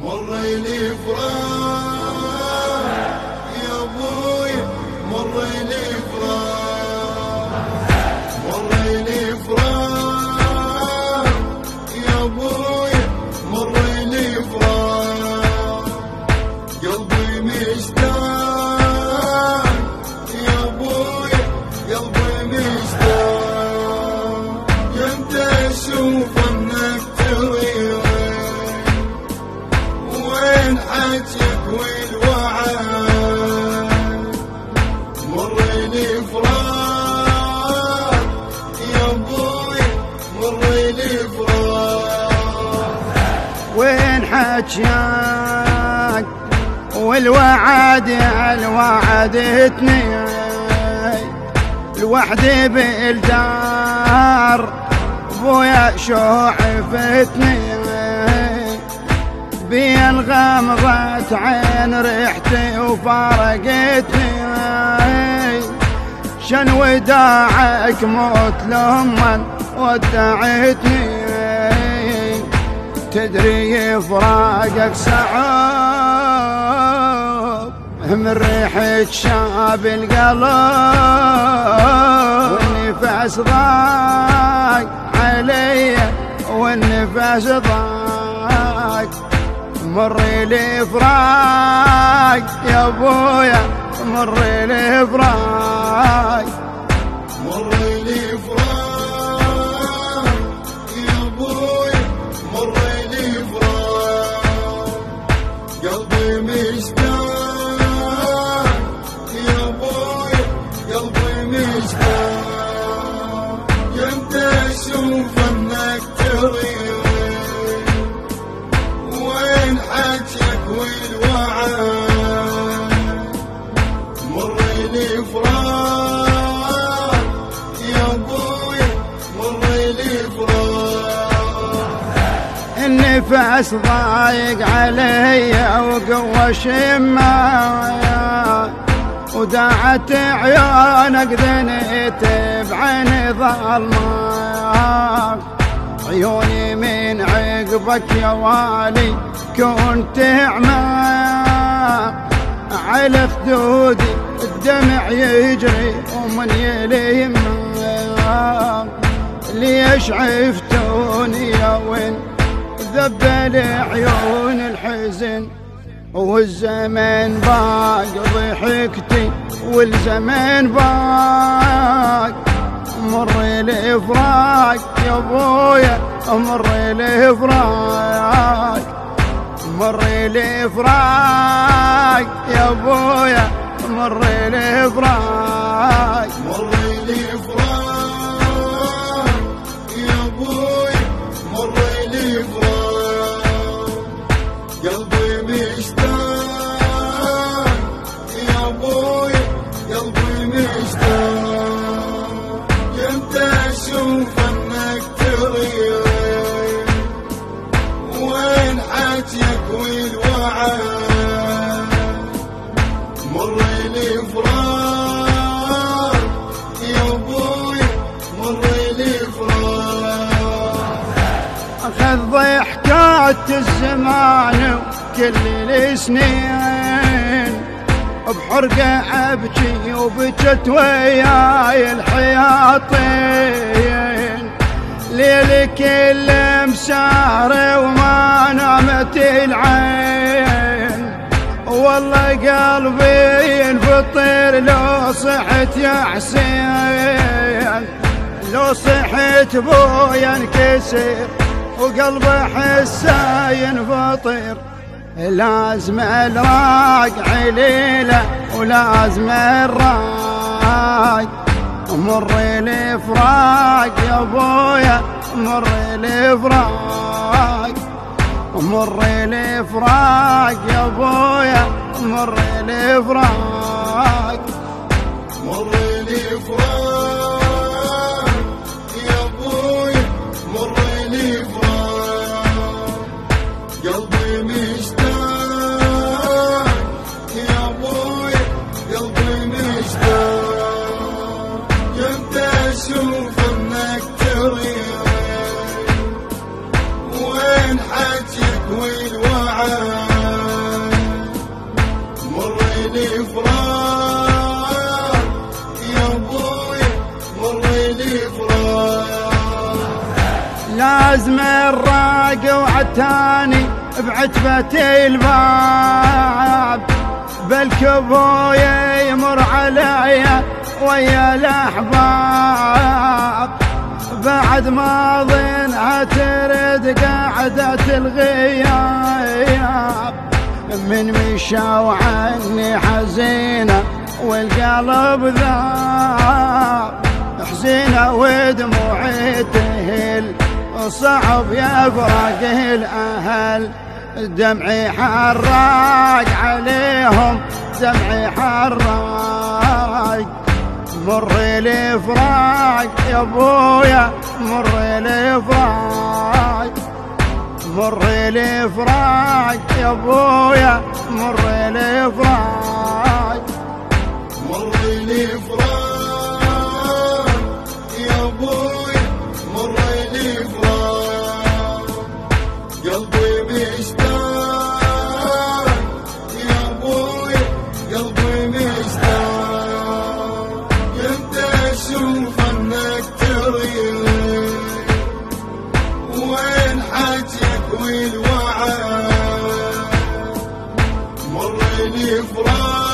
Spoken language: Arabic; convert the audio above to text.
مريلي فراق يا ابوي، مريلي فراق، مريلي فراق يا ابوي، مريلي فراق، قلبي مشتاق يا ابوي، قلبي مشتاق، يمت اشوف انك تغير حجك والوعد، مريلي فراق يا ابوي، مريلي فراق، وين حجك والوعد، الوعدتني لوحدي بالدار، ابويا شوعفتني بين غمضة عين ريحتي وفارقتني، شن وداعك موت لمن ودعتني، تدري فراقك صعب من ريحة شاب القلب، والنفس ضاق علي والنفس ضاق، مريلي فراق يا ابويا، مريلي فراق، مريلي فراق يا ابوي، مريلي فراق، قلبي مشتاق يا ابوي، قلبي مشتاق، يمت اشوف انك تغير حجك والوعد، مريلي فراق يا ابوي، مريلي فراق، النفس ضايق علي وقوى شمايا، وداعت عيونك ذنيت بعيني ظلمة، عيوني من عقبك يا والي كنت اعمى، على خدودي الدمع يجري ومن يلي ما، ليش عفتوني يا وين ذبل عيون الحزن، والزمن باق ضحكتي والزمن باق، مريلي فراق يا ابويا، مريلي فراق، مريلي فراق يا ابويا، مريلي فراق، مريلي فراق يا ابوي، مريلي فراق، قلبي مشتاق يا ابوي، قلبي مشتاق، يمت اشوف انك تغير وين حجك والوعد، مريلي فراق يا ابوي، مريلي فراق، اخذ ضحكات الزمان وكل السنين، بحرقة ابكي وبكت وياي الحياطين، ليل كل مسار وما نامت العين، والله قلبي ينفطر لو صحت يا حسين، لو صحت بويا انكسر وقلبي حسه ينفطر، لازم الراق عليله ولازم الراق، مريلي فراق يا ابويا، مريلي فراق، مريلي فراق يا ابويا، مريلي فراق، مريلي فراق يا ابوي، مريلي فراق، قلبي مشتاق يا ابوي، قلبي مشتاق، يمت اشوف انك تغير وين حجك والوعد. وعاد مر لي فراق يا ابوي مر لي فراق لازم الراق وعتاني بعتبة الباب بلك ابويا يمر عليا ويا الاحباب بعد ما ظنها ترد قعدة الغياب من مشاو عني حزينة والقلب ذاب حزينة ودموعي تهل صعب يفرق الأهل دمعي حراق عليهم دمعي حراق مر لي فراق يا ابويا مر لي فراق مر لي فراق يا ابويا مر لي فراق مر لي فراق يا ابوي مر لي فراق قلبي مشتاق يا ابوي قلبي مشتاق كنت اشوف انك تريد وين حجك والوعد مر لي فراق